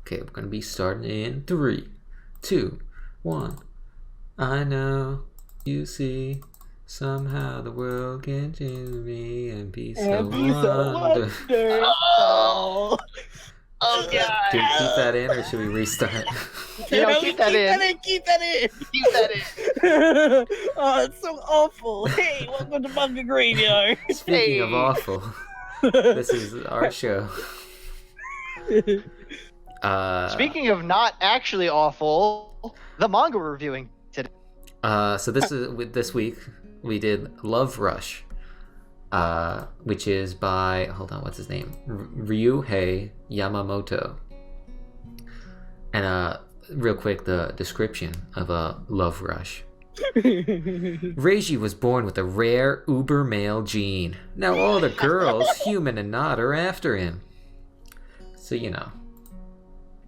Okay, we're gonna be starting in 3, 2, 1. I know you see. Somehow the world can change me and be so wonderful. Oh, Oh Do god. we keep that in or should we restart? Keep that in. Keep that in. Keep that in. Oh, it's so awful. Hey, welcome to Manga Graveyard. Speaking of Hey. awful, this is our show. Speaking of not actually awful, the manga we're reviewing today. So this week we did Love Rush, which is by, hold on, what's his name? Ryouhei Yamamoto. And real quick, the description of Love Rush. Reiji was born with a rare Ubermale gene. Now all the girls, human and not, are after him. So you know.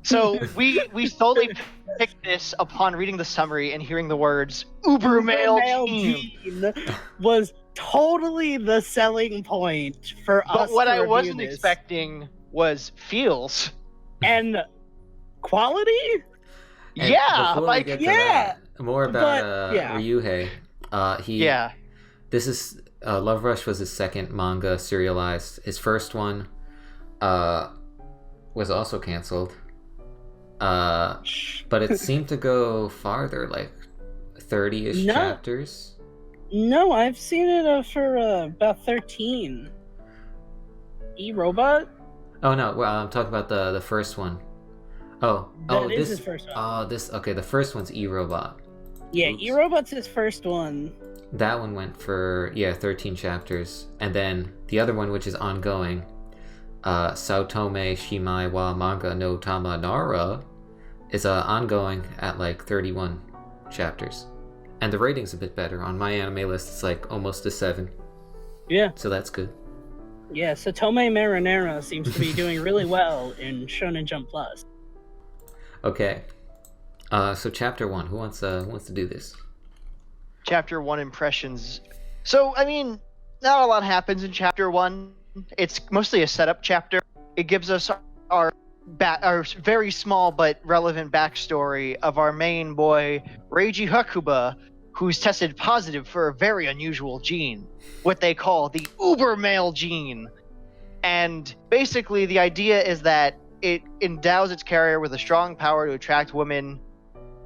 So we solely picked this upon reading the summary and hearing the words Ubermale Gene. Was totally the selling point for us. But what to I review wasn't this. expecting was feels. And quality. And Yeah, before we like get to yeah, that, more about but, yeah. Ryouhei. yeah. This is Love Rush was his second manga serialized. His first one was also canceled. But it seemed to go farther, like 30-ish No. chapters. No, I've seen it for about 13. E-Robot? Oh no, well, I'm talking about the first one. That is his first one. The first one's E-Robot. Yeah, Oops. E-Robot's his first one. That one went for 13 chapters, and then the other one, which is ongoing, Saotome Shimai wa Manga no Tama Nara, is ongoing at like 31 chapters, and the rating's a bit better. On my anime list, it's like almost a 7. Yeah. So that's good. Yeah, so Tome Marinara seems to be doing really well in Shonen Jump Plus. Okay. So chapter 1, who wants to do this? Chapter 1 impressions. So, I mean, not a lot happens in chapter 1. It's mostly a setup chapter. It gives us our very small but relevant backstory of our main boy, Reiji Hakuba, who's tested positive for a very unusual gene, what they call the Ubermale Gene. And basically, the idea is that it endows its carrier with a strong power to attract women.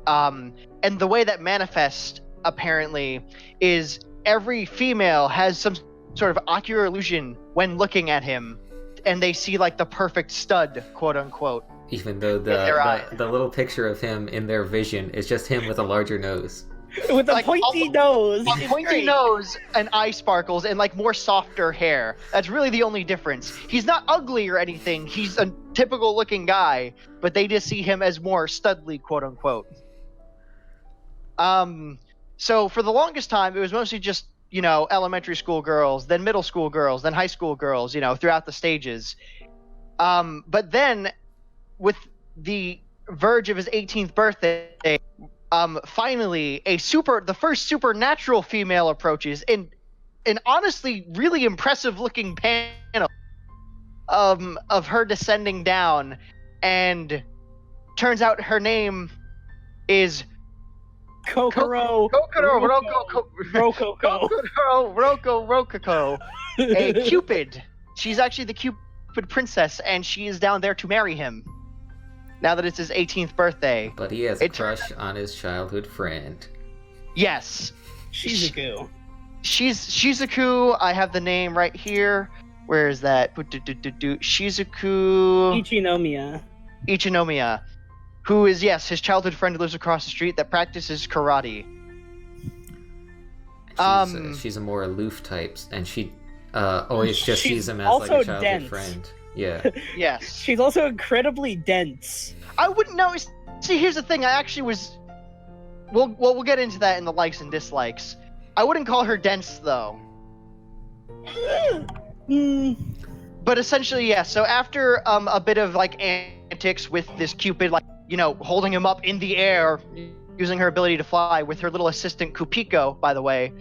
And the way that manifests, apparently, is every female has some sort of ocular illusion when looking at him, and they see like the perfect stud, quote unquote. Even though their eye. the little picture of him in their vision is just him with a larger nose. With a Like, pointy nose. A It's pointy great. nose and eye sparkles and like more softer hair. That's really the only difference. He's not ugly or anything. He's a typical looking guy, but they just see him as more studly, quote unquote. So for the longest time, it was mostly just, elementary school girls, then middle school girls, then high school girls, throughout the stages. But then, with the verge of his 18th birthday, finally, the first supernatural female approaches in an honestly really impressive looking panel of her descending down, and turns out her name is Kokoro. Rococo, a Cupid. She's actually the Cupid princess, and she is down there to marry him. Now that it's his 18th birthday. But he has a crush on his childhood friend. Yes. Shizuku. Shizuku. I have the name right here. Where is that? Shizuku Ichinomiya. Who is, yes, his childhood friend who lives across the street that practices karate. She's a more aloof type, and she always just sees him as like also a childhood dense. friend. Yeah. Yes. She's also incredibly dense. I wouldn't know. See, here's the thing. I actually was... We'll get into that in the likes and dislikes. I wouldn't call her dense, though. But essentially, yeah. So after a bit of, like, antics with this Cupid, like, holding him up in the air, using her ability to fly with her little assistant Kupiko, by the way,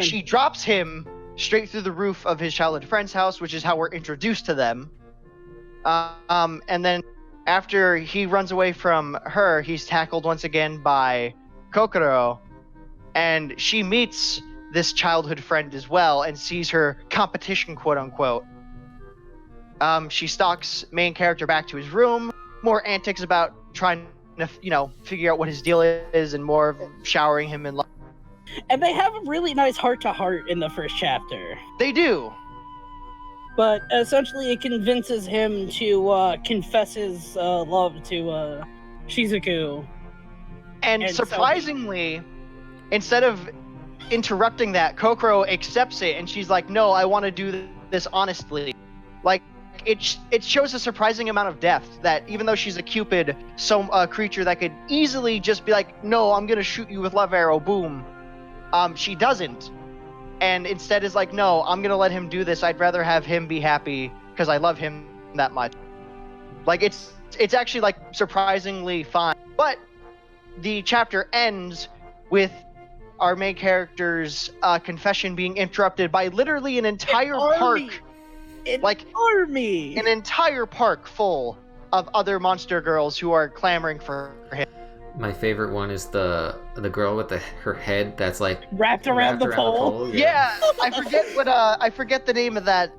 she drops him straight through the roof of his childhood friend's house, which is how we're introduced to them. And then after he runs away from her, he's tackled once again by Kokoro, and she meets this childhood friend as well and sees her competition, quote unquote. She stalks main character back to his room, more antics about trying to, figure out what his deal is, and more of showering him in love. And they have a really nice heart-to-heart in the first chapter. They do. But essentially it convinces him to confess his love to Shizuku. And surprisingly, instead of interrupting that, Kokoro accepts it, and she's like, no, I want to do this honestly. Like, it shows a surprising amount of depth that even though she's a Cupid, a creature that could easily just be like, no, I'm going to shoot you with love arrow, boom. She doesn't. And instead is like, no, I'm going to let him do this. I'd rather have him be happy because I love him that much. Like, it's actually, like, surprisingly fine. But the chapter ends with our main character's confession being interrupted by literally an entire park. An entire park full of other monster girls who are clamoring for him. My favorite one is the girl with her head that's like wrapped around the pole. Yeah, I forget the name of that.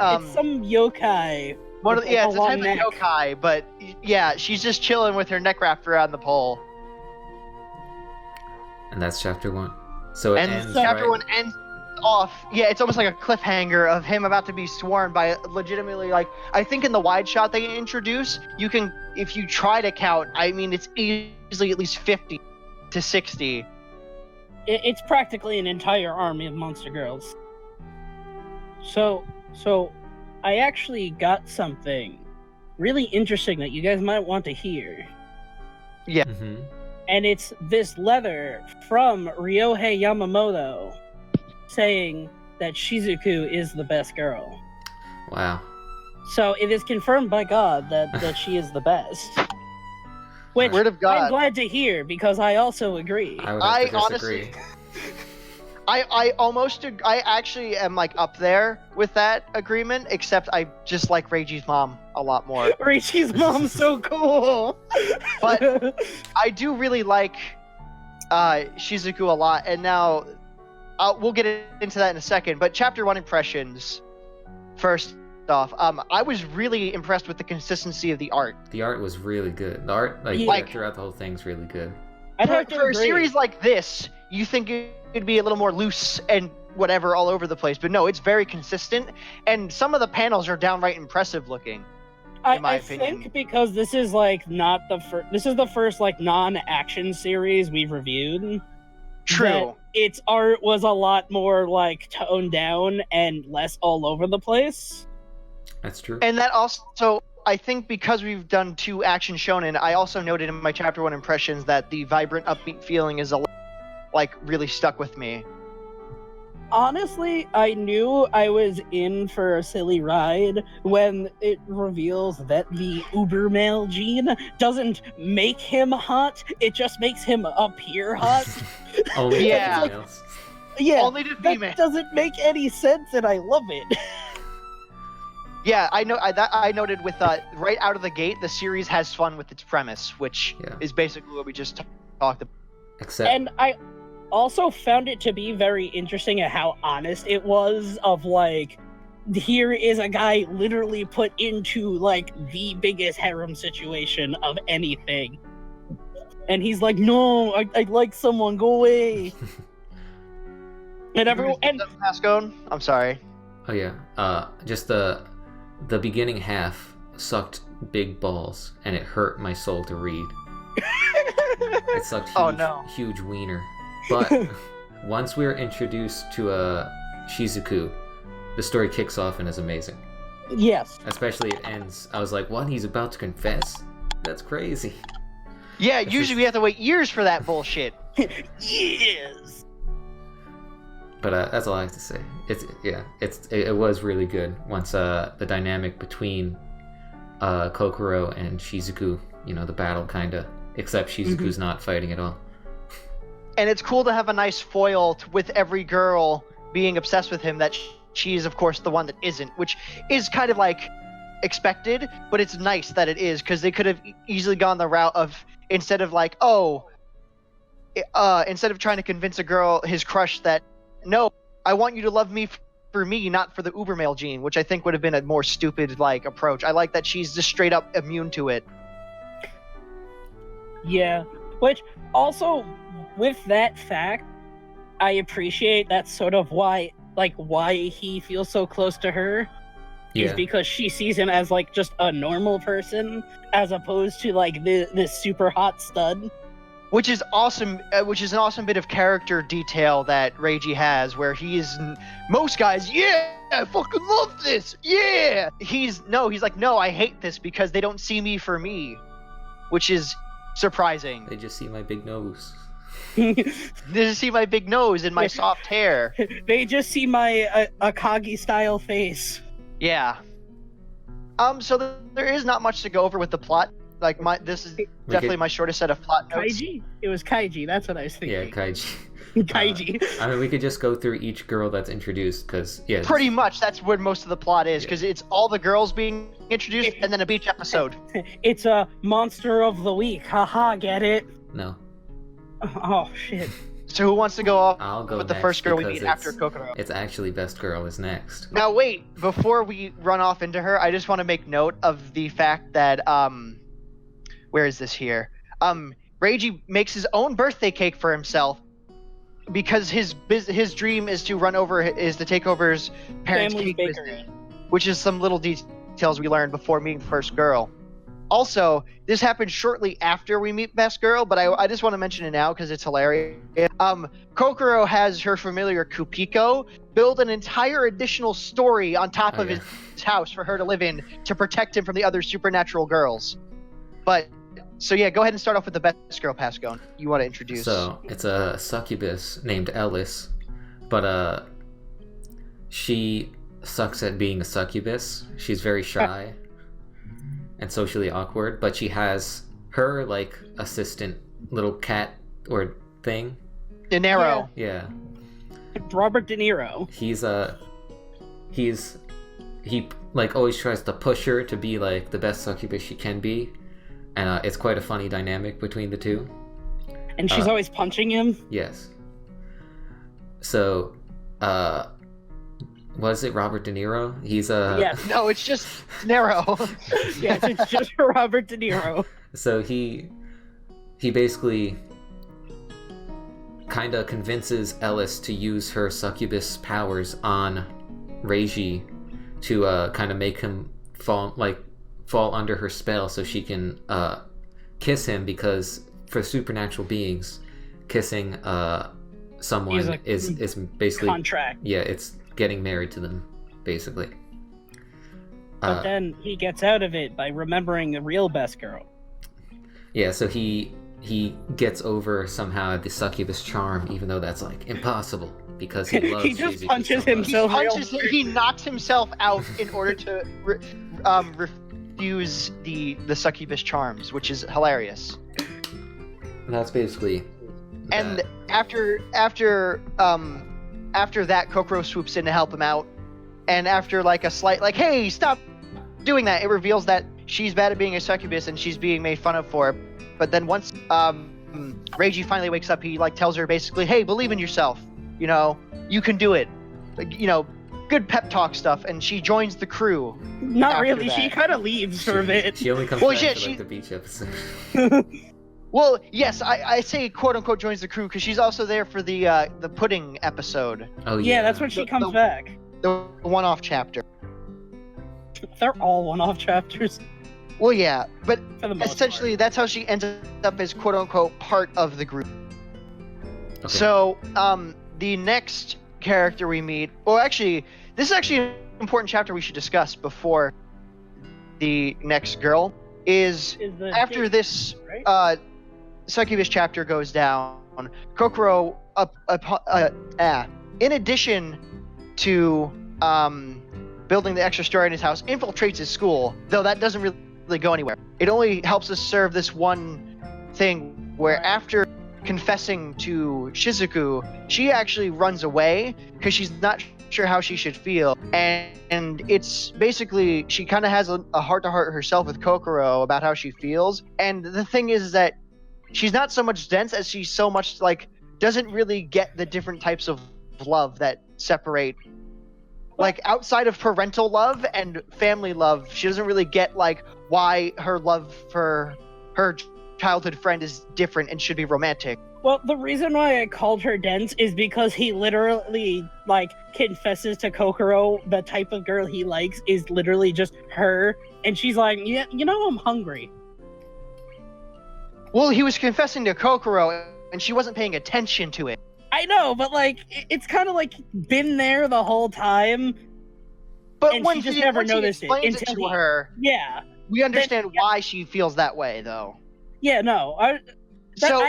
It's some yokai. It's a type of yokai, but yeah, she's just chilling with her neck wrapped around the pole. And that's chapter 1. So chapter 1 ends off. Yeah, it's almost like a cliffhanger of him about to be sworn by legitimately, like, I think in the wide shot they introduce, you can, if you try to count, I mean, it's easily at least 50 to 60. It's practically an entire army of monster girls. So I actually got something really interesting that you guys might want to hear. Yeah. Mm-hmm. And it's this letter from Ryouhei Yamamoto saying that Shizuku is the best girl. Wow. So it is confirmed by God that she is the best. Which Word of God. I'm glad to hear, because I also agree. I honestly, I actually am like up there with that agreement, except I just like Reiji's mom a lot more. Reiji's mom's so cool. But I do really like Shizuku a lot, and now we'll get into that in a second. But chapter 1 impressions first off. I was really impressed with the consistency of the art. The art was really good. The art, throughout the whole thing's really good. For a series like this, you think it'd be a little more loose and whatever all over the place, but no, it's very consistent, and some of the panels are downright impressive looking. In my opinion. I think because this is like not the first. This is the first like non-action series we've reviewed. True. Its art was a lot more like toned down and less all over the place. That's true. And that also, I think because we've done 2 action shonen, I also noted in my chapter 1 impressions that the vibrant, upbeat feeling is really stuck with me. Honestly, I knew I was in for a silly ride when it reveals that the Ubermale Gene doesn't make him hot, it just makes him appear hot. Only yeah. to females. Yeah, only to females. That doesn't make any sense, and I love it. Yeah, I know. I noted with right out of the gate, the series has fun with its premise, which is basically what we just talked about. And I also found it to be very interesting at how honest it was. Of like, here is a guy literally put into like the biggest harem situation of anything, and he's like, "No, I like someone. Go away." And everyone. And Pascone, I'm sorry. Oh yeah. Just the beginning half sucked big balls, and it hurt my soul to read. It sucked huge wiener. But once we're introduced to Shizuku, the story kicks off and is amazing. Yes. Especially it ends. I was like, what? He's about to confess? That's crazy. Yeah, usually we have to wait years for that bullshit. Yes. But that's all I have to say. It was really good once the dynamic between Kokoro and Shizuku, the battle kinda, except Shizuku's not fighting at all. And it's cool to have a nice foil with every girl being obsessed with him, that she's of course the one that isn't, which is kind of like expected, but it's nice that it is, because they could have easily gone the route of, instead of trying to convince a girl, his crush, that no, I want you to love me for me, not for the Ubermale gene, which I think would have been a more stupid approach. I like that she's just straight up immune to it. Yeah, which also, with that fact, I appreciate that's sort of why he feels so close to her. Yeah. Is because she sees him as just a normal person, as opposed to this super hot stud. Which is awesome. Which is an awesome bit of character detail that Reiji has, where most guys, yeah, I fucking love this, yeah. He's like, no, I hate this because they don't see me for me, which is surprising. They just see my big nose. They just see my big nose and my soft hair. They just see my Akagi style face. Yeah. So there is not much to go over with the plot. This is definitely my shortest set of plot notes. Kaiji? It was Kaiji, that's what I was thinking. Yeah, Kaiji. Kaiji. I mean, we could just go through each girl that's introduced, because, yeah. Pretty much, that's where most of the plot is, because it's all the girls being introduced, and then a beach episode. It's a monster of the week, haha, get it? No. Oh, shit. So who wants to go off I'll go with the next first girl we because meet after Kokoro? It's actually best girl is next. Now wait, before we run off into her, I just want to make note of the fact that, where is this here? Reiji makes his own birthday cake for himself because his dream is to take over his parents' Family cake bakery. business, which is some little details we learned before meeting the first girl. Also, this happened shortly after we meet Best Girl, but I just want to mention it now because it's hilarious. Kokoro has her familiar Kupiko build an entire additional story on top of his house for her to live in to protect him from the other supernatural girls. So yeah, go ahead and start off with the Best Girl, Pascone. You want to introduce? So, it's a succubus named Ellis, but she sucks at being a succubus. She's very shy and socially awkward, but she has her assistant little cat or thing. De Niro. Yeah. Robert De Niro. He always tries to push her to be the best succubus she can be, and it's quite a funny dynamic between the two. And she's always punching him. Yes. So, was it Robert De Niro? He's Yeah. No, it's just De Niro. Yes, it's just Robert De Niro. So he basically kind of convinces Ellis to use her succubus powers on Reiji to kind of make him fall under her spell so she can kiss him, because for supernatural beings, kissing someone is basically contract. Yeah, it's getting married to them, basically. But then he gets out of it by remembering the real Best Girl. Yeah, so he gets over somehow the succubus charm, even though that's impossible, because he loves He just Suzuki punches so much. himself. He knocks himself out in order to refuse the succubus charms, which is hilarious. And that's basically And that. after that, Kokoro swoops in to help him out, and after a slight hey, stop doing that, it reveals that she's bad at being a succubus and she's being made fun of for it. But then once Reiji finally wakes up, he tells her basically, hey, believe in yourself, you can do it, good pep talk stuff, and she joins the crew. Not really, she kind of leaves for a bit. She only comes back to the beach episode. Well, yes, I say quote unquote joins the crew because she's also there for the pudding episode. Oh yeah, that's when she comes back. The one-off chapter. They're all one-off chapters. Well, yeah, but For the most essentially part. that's how she ends up as quote unquote part of the group. Okay. So, the next character we meet, well, actually, this is actually an important chapter we should discuss before the next girl, is after this right? succubus chapter goes down, Kokoro, in addition to building the extra story in his house, infiltrates his school, though that doesn't really go anywhere. It only helps us serve this one thing where after confessing to Shizuku, she actually runs away because she's not sure how she should feel, and it's basically she kind of has a heart-to-heart herself with Kokoro about how she feels. And the thing is that she's not so much dense as she's so much like doesn't really get the different types of love that separate, like outside of parental love and family love. She doesn't really get like why her love for her childhood friend is different and should be romantic. Well, the reason why I called her dense is because he literally, like, confesses to Kokoro the type of girl he likes is literally just her, and she's like, yeah, you know, I'm hungry. Well, he was confessing to Kokoro, and she wasn't paying attention to it. I know, but, like, it's kind of, like, been there the whole time, But and when she just he, never once he noticed it explains it until to her, Yeah. we understand why she feels that way, though. Yeah, no, I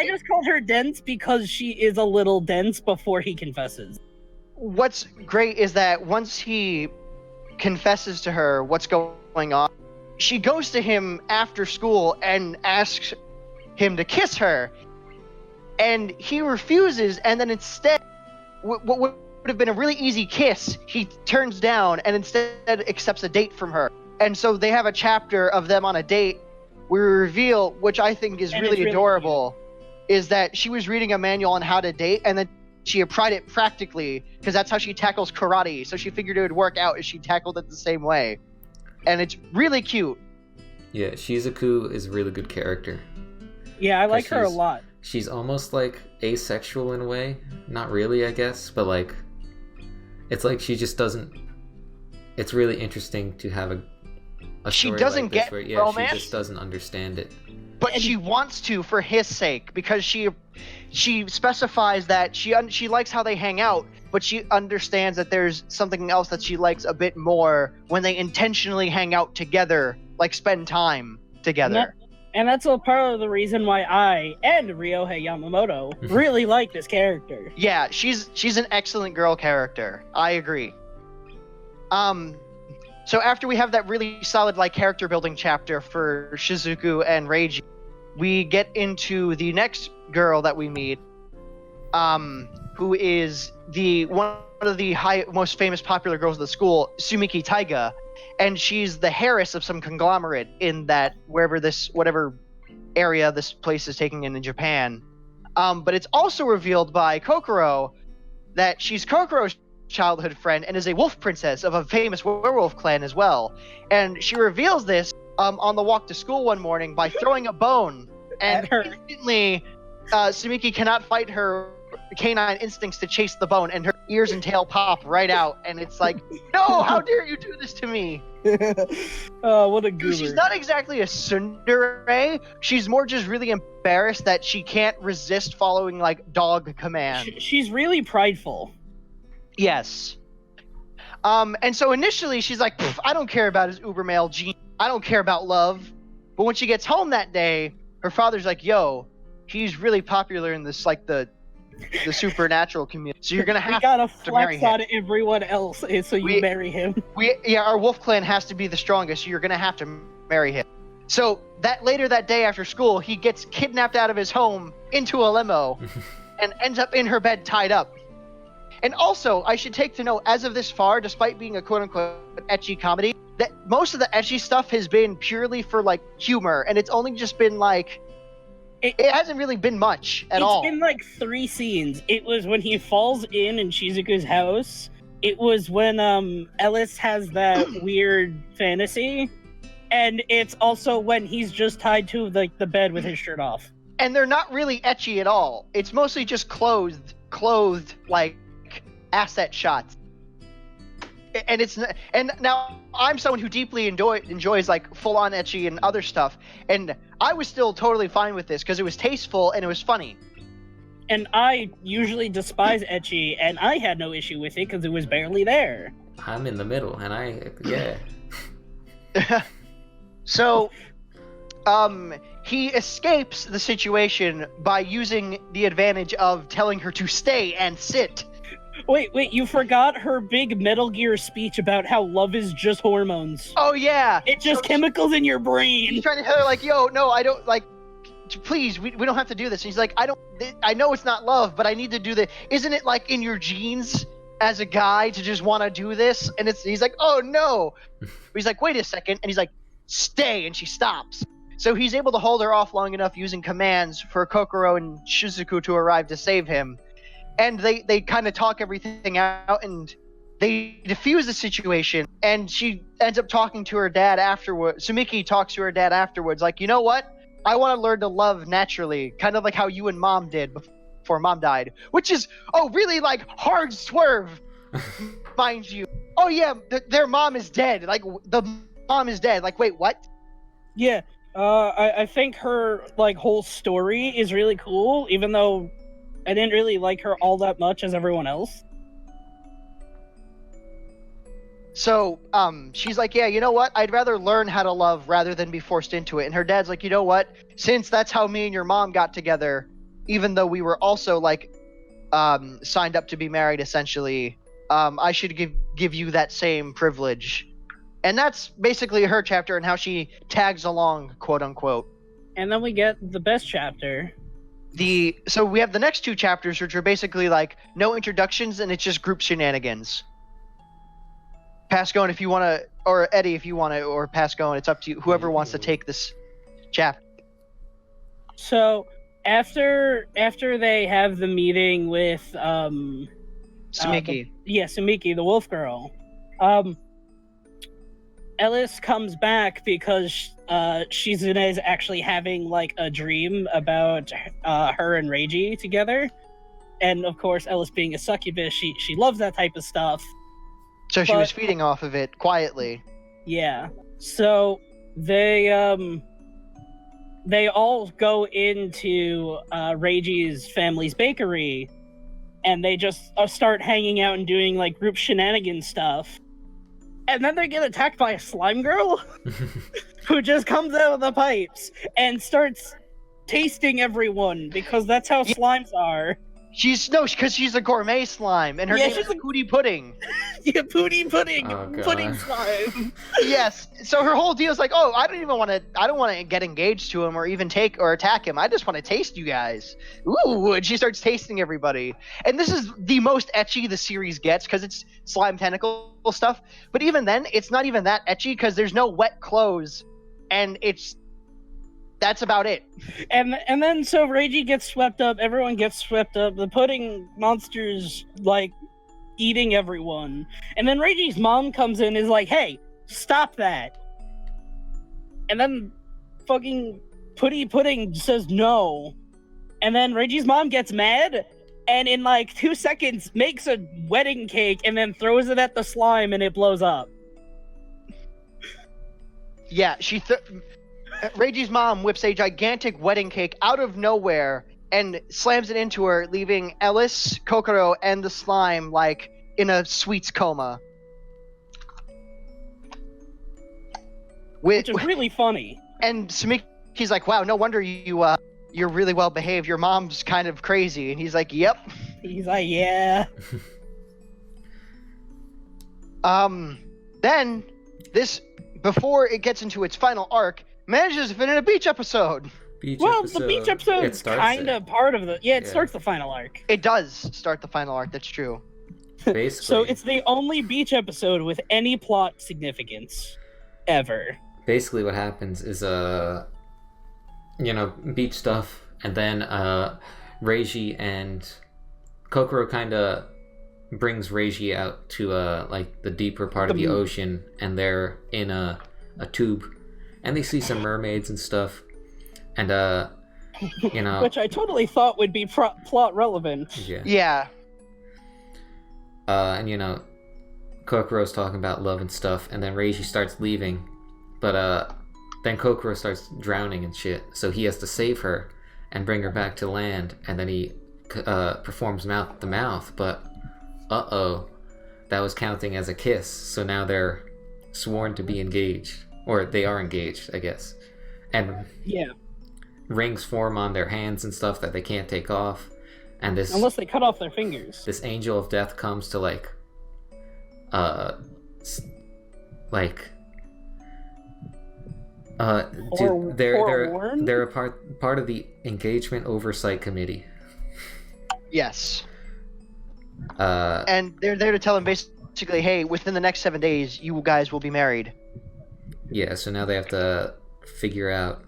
just called her dense because she is a little dense before he confesses. What's great is that once he confesses to her what's going on, she goes to him after school and asks him to kiss her, and he refuses, and then instead what would have been a really easy kiss he turns down and instead accepts a date from her. And so they have a chapter of them on a date. We reveal, which I think is really adorable, is that she was reading a manual on how to date, and then she applied it practically, because that's how she tackles karate. So she figured it would work out if she tackled it the same way. And it's really cute. Yeah, Shizuku is a really good character. Yeah, I like her a lot. She's almost like asexual in a way. Not really, I guess, but like, it's like she just doesn't... It's really interesting to have a she story doesn't like this get where, romance. She just doesn't understand it. But she wants to for his sake, because she specifies that she likes how they hang out, but she understands that there's something else that she likes a bit more when they intentionally hang out together, like spend time together. And that's a part of the reason why I and Ryouhei Yamamoto really like this character. Yeah, she's an excellent girl character. I agree. So after we have that really solid like character building chapter for Shizuku and Reiji, we get into the next girl that we meet, who is one of the most famous popular girls of the school, Sumiki Taiga, and she's the heiress of some conglomerate in that whatever area this place is taking in Japan. But it's also revealed by Kokoro that she's Kokoro's childhood friend and is a wolf princess of a famous werewolf clan as well. And she reveals this on the walk to school one morning by throwing a bone, and instantly Sumiki cannot fight her canine instincts to chase the bone, and her ears and tail pop right out, and it's like, no, how dare you do this to me? Oh, what a goober. She's not exactly a tsundere. She's more just really embarrassed that she can't resist following like dog commands. She's really prideful. Yes. And so initially she's like, I don't care about his Ubermale Gene. I don't care about love. But when she gets home that day, her father's like, yo, he's really popular in this, like, the supernatural community. So you're going to have to marry him. We gotta flex on everyone else so you marry him. Our wolf clan has to be the strongest, so you're going to have to marry him. So later that day after school, he gets kidnapped out of his home into a limo and ends up in her bed tied up. And also, I should take to note, as of this far, despite being a quote-unquote ecchi comedy, that most of the ecchi stuff has been purely for, like, humor, and it's only just been, like... It hasn't really been much at all. It's been, like, 3 scenes. It was when he falls in Shizuku's house. It was when, Ellis has that weird fantasy. And it's also when he's just tied to, like, the bed with his shirt off. And they're not really ecchi at all. It's mostly just clothed, like... asset shots, and now I'm someone who deeply enjoys like full-on ecchi and other stuff, and I was still totally fine with this because it was tasteful and it was funny. And I usually despise ecchi, and I had no issue with it because it was barely there. I'm in the middle, and So, he escapes the situation by using the advantage of telling her to stay and sit. Wait, you forgot her big Metal Gear speech about how love is just hormones. Oh, yeah. It's just chemicals in your brain. He's trying to tell her, like, yo, no, I don't, like, please, we don't have to do this. And he's like, I know it's not love, but I need to do this. Isn't it, like, in your genes as a guy to just want to do this, and he's like, oh no. He's like, wait a second, and he's like, stay, and she stops. So he's able to hold her off long enough using commands for Kokoro and Shizuku to arrive to save him. And they kind of talk everything out, and they diffuse the situation, and she ends up talking to her dad afterwards. Sumiki talks to her dad afterwards, like, you know what? I want to learn to love naturally, kind of like how you and mom did before mom died. Which is, really, like, hard swerve, mind you. Oh yeah, their mom is dead. Like, the mom is dead. Like, wait, what? Yeah, I think her, like, whole story is really cool, even though I didn't really like her all that much as everyone else. So, she's like, yeah, you know what? I'd rather learn how to love rather than be forced into it. And her dad's like, you know what? Since that's how me and your mom got together, even though we were also, like, signed up to be married, essentially, I should give you that same privilege. And that's basically her chapter and how she tags along, quote unquote. And then we get the best chapter. So we have the next two chapters, which are basically like no introductions, and it's just group shenanigans. Pass going if you want to, or Eddie if you want to, or pass going. It's up to you. Whoever wants to take this chapter. So after they have the meeting with Sumiki. Sumiki, the wolf girl, Ellis comes back because Shizune is actually having like a dream about her and Reiji together, and of course Ellis being a succubus, she loves that type of stuff. So she was feeding off of it quietly. Yeah. So they all go into Reiji's family's bakery, and they just start hanging out and doing like group shenanigans stuff. And then they get attacked by a slime girl who just comes out of the pipes and starts tasting everyone because that's how slimes are. Because she's a gourmet slime, and her name is Pootie Pudding. Yeah, Pootie Pudding, pudding slime. Yes. So her whole deal is like, oh, I don't want to get engaged to him or even take or attack him. I just want to taste you guys. Ooh, and she starts tasting everybody. And this is the most ecchi the series gets because it's slime tentacle stuff. But even then, it's not even that ecchi because there's no wet clothes, and that's about it. And then so Reiji gets swept up, everyone gets swept up, the pudding monster's like eating everyone. And then Reiji's mom comes in and is like, hey, stop that. And then fucking Pootie Pudding says no. And then Reiji's mom gets mad and in like 2 seconds makes a wedding cake and then throws it at the slime and it blows up. Yeah, Reiji's mom whips a gigantic wedding cake out of nowhere and slams it into her, leaving Ellis, Kokoro, and the slime like in a sweets coma. Which is really funny. And Sumiki's like, wow, no wonder you're really well behaved. Your mom's kind of crazy. And he's like, yep. He's like, yeah. Then this, before it gets into its final arc, manages to fit in a beach episode. The beach episode is kind of part of it starts the final arc. It does start the final arc, that's true. Basically. So it's the only beach episode with any plot significance ever. Basically what happens is beach stuff, and then Reiji and Kokoro kind of brings Reiji out to like the deeper part of the ocean, and they're in a tube. And they see some mermaids and stuff, and which I totally thought would be plot relevant. Yeah. And Kokoro's talking about love and stuff, and then Reiji starts leaving, but then Kokoro starts drowning and shit, so he has to save her and bring her back to land, and then he performs mouth to mouth, but that was counting as a kiss, so now they're sworn to be engaged. Or they are engaged, I guess. And rings form on their hands and stuff that they can't take off. And this, unless they cut off their fingers. This angel of death comes to they're a part of the engagement oversight committee. Yes. And they're there to tell him basically, hey, within the next 7 days, you guys will be married. Yeah, so now they have to figure out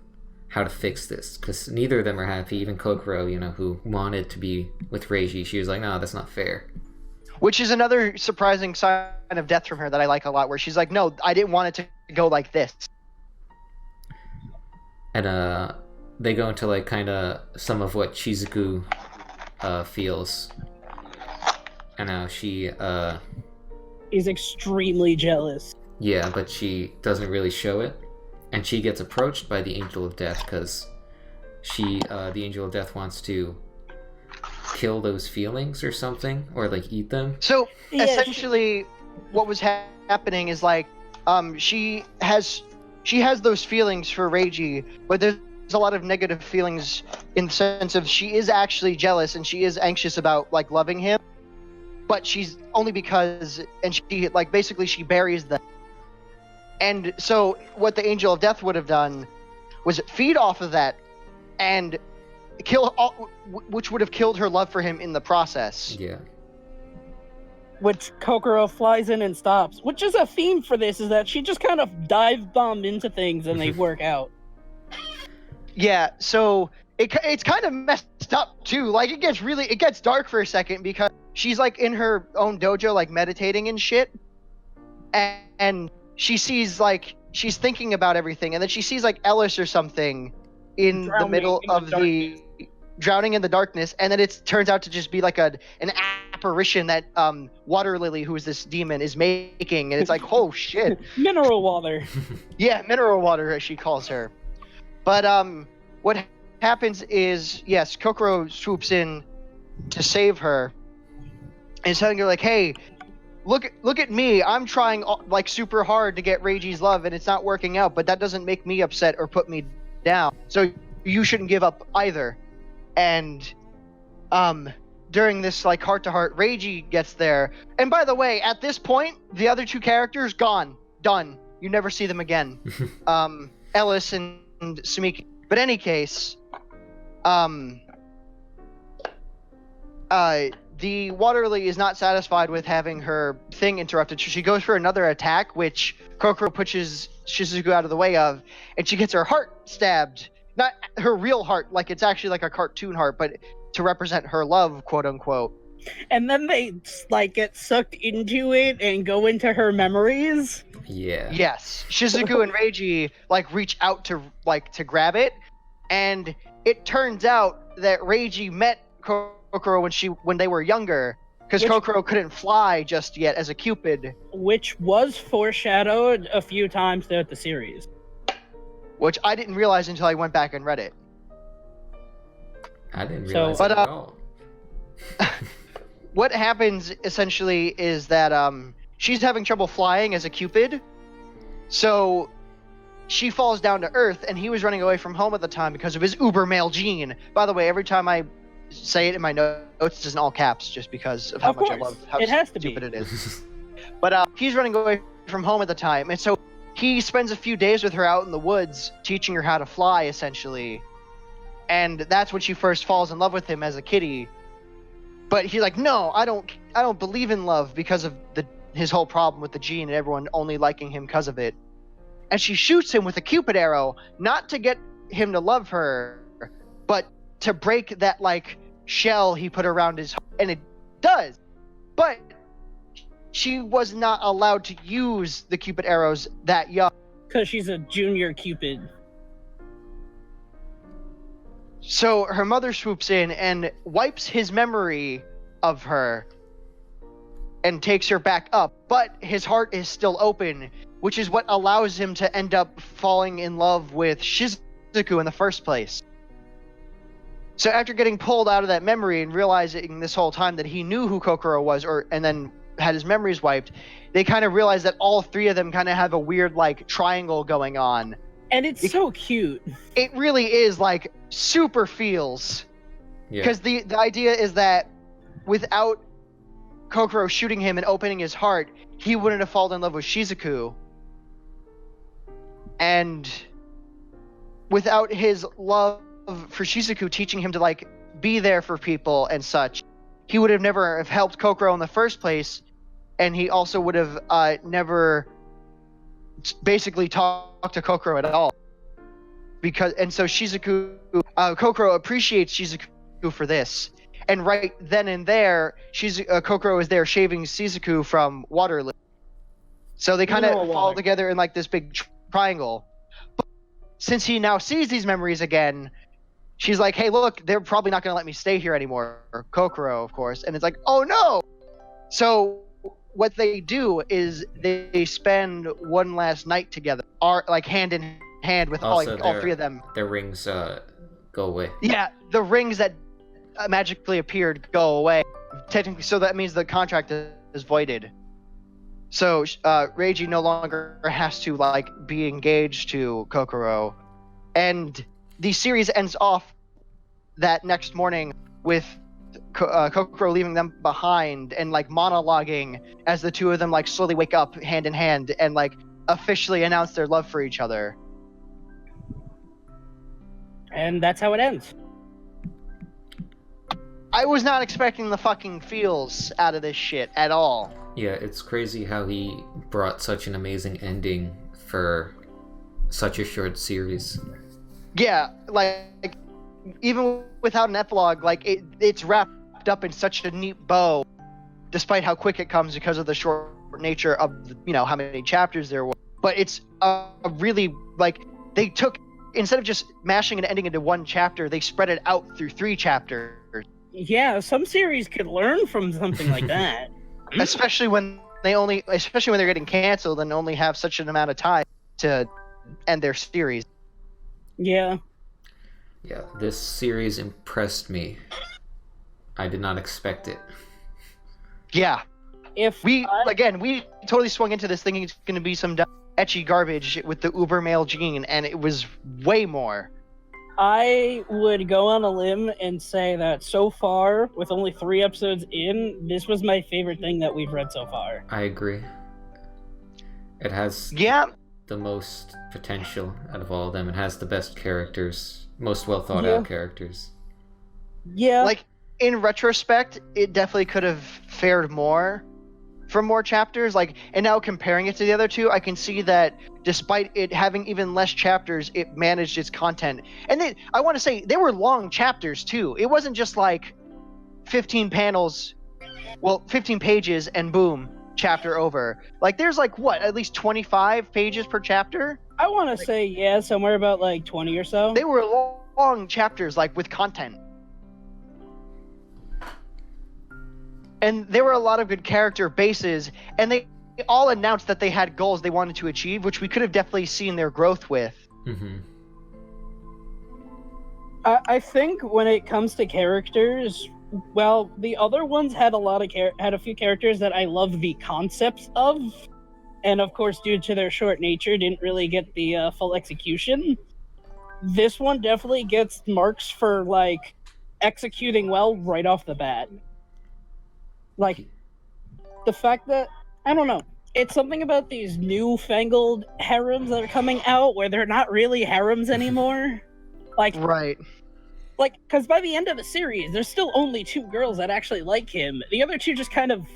how to fix this, because neither of them are happy. Even Kokoro, who wanted to be with Reiji, she was like, no, that's not fair. Which is another surprising sign of death from her that I like a lot, where she's like, no, I didn't want it to go like this. And they go into like kind of some of what Shizuku feels, and how she is extremely jealous. Yeah, but she doesn't really show it, and she gets approached by the Angel of Death because the Angel of Death wants to kill those feelings or something, or like eat them. So essentially, what was happening is like, she has those feelings for Reiji, but there's a lot of negative feelings in the sense of she is actually jealous and she is anxious about like loving him, but she's only because, and she like basically she buries them. And so what the Angel of Death would have done was feed off of that and kill which would have killed her love for him in the process. Yeah. Which Kokoro flies in and stops. Which is a theme for this, is that she just kind of dive bomb into things and they work out. Yeah, so it's kind of messed up too. Like it gets dark for a second because she's like in her own dojo like meditating and shit. And she sees like she's thinking about everything, and then she sees like Ellis or something in the middle of the drowning in the darkness, and then it turns out to just be like an apparition that Water Lily, who is this demon, is making, and it's like, oh shit. Mineral water. Yeah, mineral water as she calls her. But what happens is, yes, Kokoro swoops in to save her and is telling her like, hey, look at me, I'm trying like super hard to get Reiji's love and it's not working out, but that doesn't make me upset or put me down, so you shouldn't give up either. And during this like heart-to-heart, Reiji gets there, and by the way, at this point the other two characters done, you never see them again. Ellis and Sumiki. But any case, the Water Lily is not satisfied with having her thing interrupted, so she goes for another attack, which Kokoro pushes Shizuku out of the way of, and she gets her heart stabbed. Not her real heart, like it's actually like a cartoon heart, but to represent her love, quote unquote. And then they like get sucked into it and go into her memories. Yeah. Yes. Shizuku and Reiji like reach out to grab it, and it turns out that Reiji met Kokoro when they were younger, because Kokoro couldn't fly just yet as a Cupid, which was foreshadowed a few times throughout the series, which I didn't realize until I went back and read it. I didn't realize it at all. What happens essentially is that she's having trouble flying as a Cupid, so she falls down to Earth, and he was running away from home at the time because of his Ubermale Gene. By the way, every time I say it in my notes, it's in all caps, just because of how much I love how stupid it is. But he's running away from home at the time, and so he spends a few days with her out in the woods, teaching her how to fly, essentially. And that's when she first falls in love with him as a kitty. But he's like, no, I don't believe in love because of his whole problem with the gene and everyone only liking him because of it. And she shoots him with a Cupid arrow, not to get him to love her, but to break that like shell he put around his heart. And it does. But she was not allowed to use the Cupid arrows that young. Because she's a junior Cupid. So her mother swoops in and wipes his memory of her and takes her back up, but his heart is still open, which is what allows him to end up falling in love with Shizuku in the first place. So after getting pulled out of that memory and realizing this whole time that he knew who Kokoro was, and then had his memories wiped, they kind of realize that all three of them kind of have a weird like triangle going on. And it's so cute. It really is like super feels. Because the idea is that without Kokoro shooting him and opening his heart, he wouldn't have fallen in love with Shizuku. And without his love for Shizuku teaching him to like be there for people and such, he would have never have helped Kokoro in the first place, and he also would have never basically talked to Kokoro at all. And so Shizuku, Kokoro appreciates Shizuku for this, and right then and there, Kokoro is there shaving Shizuku from Waterloo. So they kind of fall together in like this big triangle. But since he now sees these memories again, she's like, hey, look, they're probably not going to let me stay here anymore. Kokoro, of course. And it's like, oh no! So what they do is they spend one last night together, like hand in hand with all three of them. Their rings go away. Yeah, the rings that magically appeared go away. Technically, so that means the contract is voided. So Reiji no longer has to like be engaged to Kokoro, and the series ends off that next morning with Kokoro leaving them behind and like monologuing as the two of them like slowly wake up hand in hand and like officially announce their love for each other. And that's how it ends. I was not expecting the fucking feels out of this shit at all. Yeah, it's crazy how he brought such an amazing ending for such a short series. Yeah, like even without an epilogue, like it's wrapped up in such a neat bow, despite how quick it comes because of the short nature of how many chapters there were. But it's a really like they took, instead of just mashing an ending into one chapter, they spread it out through 3 chapters. Yeah, some series could learn from something like that. Especially when they're getting canceled and only have such an amount of time to end their series. Yeah. Yeah, this series impressed me. I did not expect it. Yeah. We totally swung into this thinking it's going to be some ecchi garbage with the Ubermale Gene, and it was way more. I would go on a limb and say that so far, with only 3 episodes in, this was my favorite thing that we've read so far. I agree. It has the most potential out of all of them. It has the best characters, most well thought out characters. Yeah. Like, in retrospect, it definitely could have fared more for more chapters. Like, and now comparing it to the other 2, I can see that despite it having even less chapters, it managed its content. And I want to say they were long chapters too. It wasn't just like 15 pages and boom, chapter over. Like there's like at least 25 pages per chapter? I want to say somewhere about like 20 or so. They were long chapters like with content. And there were a lot of good character bases, and they all announced that they had goals they wanted to achieve, which we could have definitely seen their growth with. Mm-hmm. I think when it comes to characters, well, the other ones had a few characters that I love the concepts of, and of course, due to their short nature, didn't really get the full execution. This one definitely gets marks for like executing well right off the bat. Like, the fact that, I don't know, it's something about these newfangled harems that are coming out where they're not really harems anymore. Like, right. Like, because by the end of the series, there's still only 2 girls that actually like him. The other 2 just kind of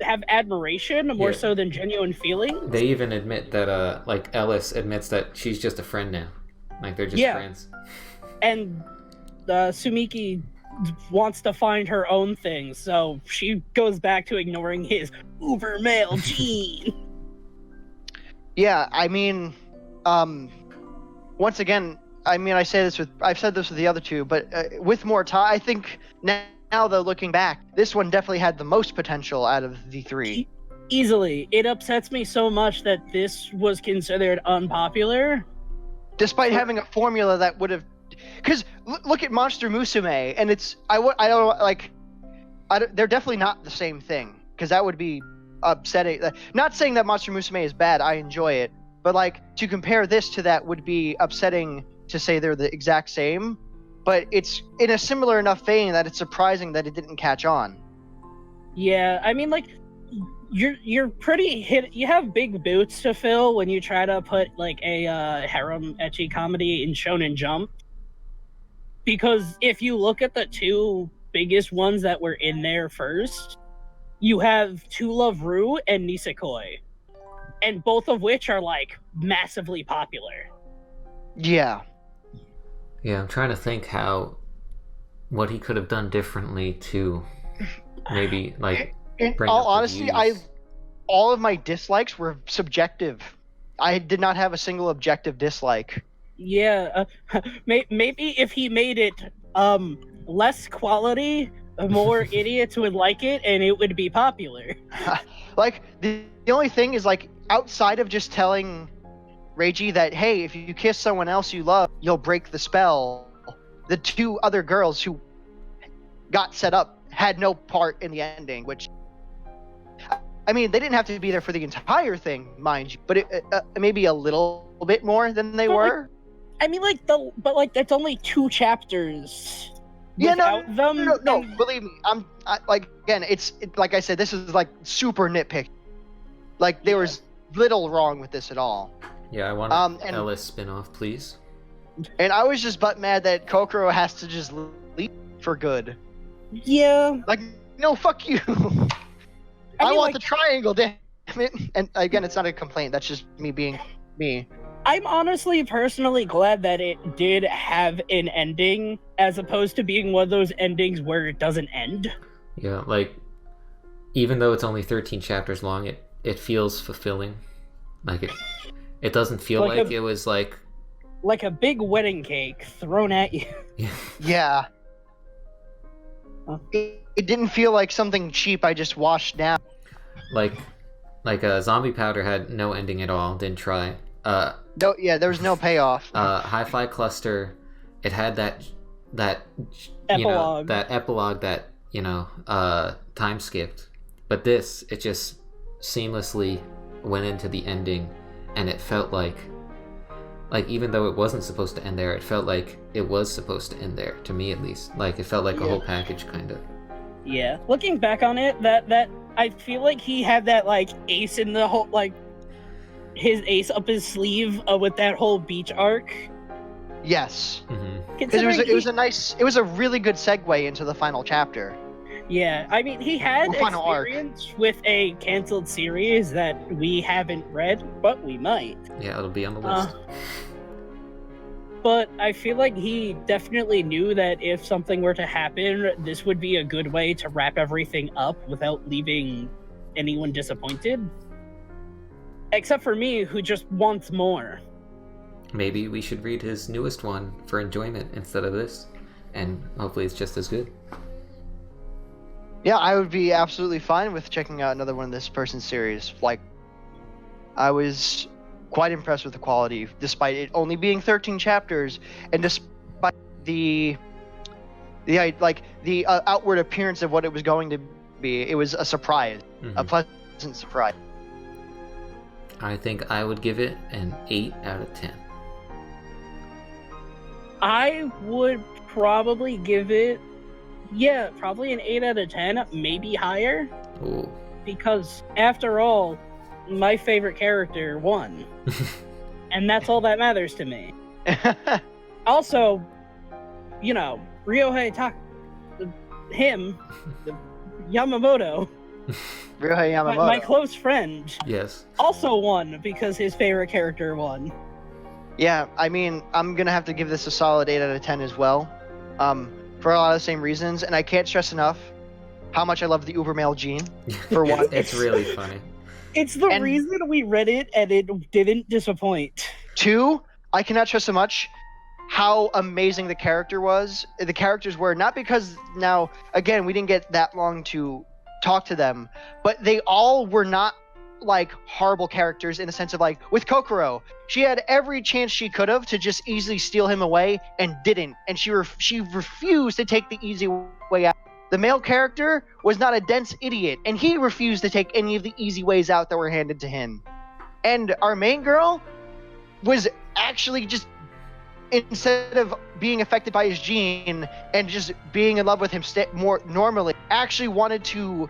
have admiration more so than genuine feelings. They even admit that, like, Ellis admits that she's just a friend now. Like, they're just friends. And Sumiki wants to find her own thing, so she goes back to ignoring his Ubermale Gene. Yeah, I mean, once again, I mean, I've said this with the other 2, but with more time, I think now though, looking back, this one definitely had the most potential out of the 3. Easily. It upsets me so much that this was considered unpopular. Despite having a formula that would have... Because look at Monster Musume, and it's... they're definitely not the same thing, because that would be upsetting. Not saying that Monster Musume is bad, I enjoy it, but like, to compare this to that would be upsetting to say they're the exact same, but it's in a similar enough vein that it's surprising that it didn't catch on. Yeah, I mean, like, you're pretty you have big boots to fill when you try to put like a harem ecchi comedy in Shonen Jump, because if you look at the 2 biggest ones that were in there first, you have To Love Ru and Nisekoi, and both of which are like massively popular. Yeah. Yeah, I'm trying to think what he could have done differently to maybe like. In bring all up the honesty, views. all of my dislikes were subjective. I did not have a single objective dislike. Yeah, maybe if he made it less quality, more idiots would like it, and it would be popular. Like the only thing is like outside of just telling Reiji that, hey, if you kiss someone else you love, you'll break the spell. The two other girls who got set up had no part in the ending, which, I mean, they didn't have to be there for the entire thing, mind you, but it maybe a little bit more than they were. I mean, that's only 2 chapters. Yeah, without them. No, believe me, like again, it's like I said, this is like super nitpick. Like there was little wrong with this at all. Yeah, I want an Ellis spin-off, please. And I was just butt mad that Kokoro has to just leave for good. Yeah. Like, no, fuck you. I want the triangle, damn it. And again, it's not a complaint. That's just me being me. I'm honestly personally glad that it did have an ending, as opposed to being one of those endings where it doesn't end. Yeah, like, even though it's only 13 chapters long, it feels fulfilling. Like, it doesn't feel like it was like... Like a big wedding cake thrown at you. Yeah. It didn't feel like something cheap I just washed down. Like Zombie Powder had no ending at all, didn't try. No, yeah, there was no payoff. Hi-Fi Cluster, it had that epilogue. That epilogue that, time skipped. But this, it just seamlessly went into the ending, and it felt like even though it wasn't supposed to end there, it felt like it was supposed to end there, to me at least. Like, it felt like a whole package, kind of. Yeah. Looking back on it, that I feel like he had that, like, ace in the whole, like, his ace up his sleeve with that whole beach arc. Yes. Mm-hmm. Because it was a really good segue into the final chapter. Yeah, I mean, he had experience with a canceled series that we haven't read, but we might. Yeah, it'll be on the list. But I feel like he definitely knew that if something were to happen, this would be a good way to wrap everything up without leaving anyone disappointed. Except for me, who just wants more. Maybe we should read his newest one for enjoyment instead of this, and hopefully it's just as good. Yeah, I would be absolutely fine with checking out another one of this person's series. Like, I was quite impressed with the quality, despite it only being 13 chapters, and despite the outward appearance of what it was going to be. It was a surprise, a pleasant surprise. I think I would give it an 8 out of 10. I would probably give it, probably an 8 out of 10, maybe higher. Ooh. Because, after all, my favorite character won. And that's all that matters to me. Also, Ryouhei Yamamoto. Ryouhei Yamamoto. My close friend. Yes. Also won because his favorite character won. Yeah, I mean, I'm gonna have to give this a solid 8 out of 10 as well. For a lot of the same reasons, and I can't stress enough how much I love the Ubermale Gene, for one. It's really funny. It's the reason we read it, and it didn't disappoint. 2, I cannot stress so much how amazing the characters were, not because now, again, we didn't get that long to talk to them, but they all were not like horrible characters in the sense of like with Kokoro, she had every chance she could have to just easily steal him away and didn't, and she refused to take the easy way out. The male character was not a dense idiot, and he refused to take any of the easy ways out that were handed to him. And our main girl was actually just, instead of being affected by his gene and just being in love with him more normally, actually wanted to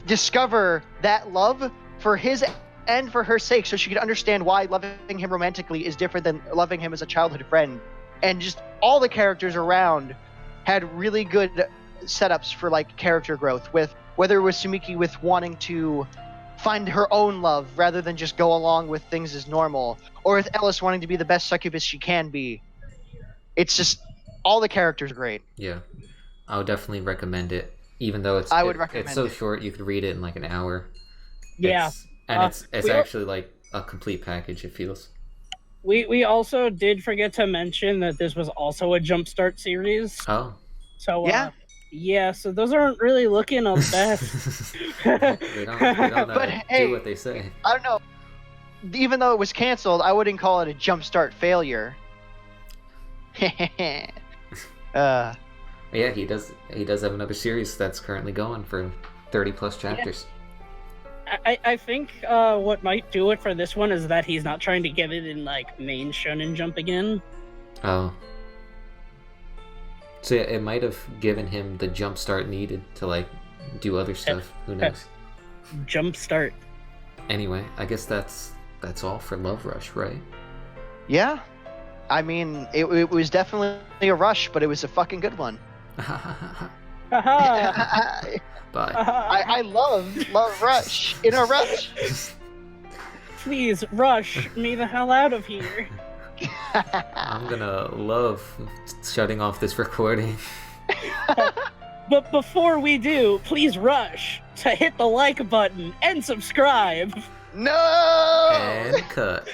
discover that love for his and for her sake, so she could understand why loving him romantically is different than loving him as a childhood friend. And just all the characters around had really good setups for like character growth, with whether it was Sumiki with wanting to find her own love rather than just go along with things as normal, or with Ellis wanting to be the best succubus she can be. It's just all the characters are great. Yeah, I would definitely recommend it, even though it's it's so short. You could read it in like an hour. Yeah, it's actually like a complete package. It feels. We also did forget to mention that this was also a Jumpstart series. Oh. So so those aren't really looking the best. they don't do what they say. I don't know. Even though it was canceled, I wouldn't call it a Jumpstart failure. Yeah, he does have another series that's currently going for 30 plus chapters. I think what might do it for this one is that he's not trying to get it in like main Shonen Jump again. Oh. So yeah, it might have given him the jump start needed to like do other stuff. Who knows? Jump start. Anyway, I guess that's all for Love Rush, right? Yeah. I mean, it was definitely a rush, but it was a fucking good one. Bye. I love Rush in a rush. Please rush me the hell out of here. I'm gonna love shutting off this recording. But before we do, please rush to hit the like button and subscribe. No! And cut.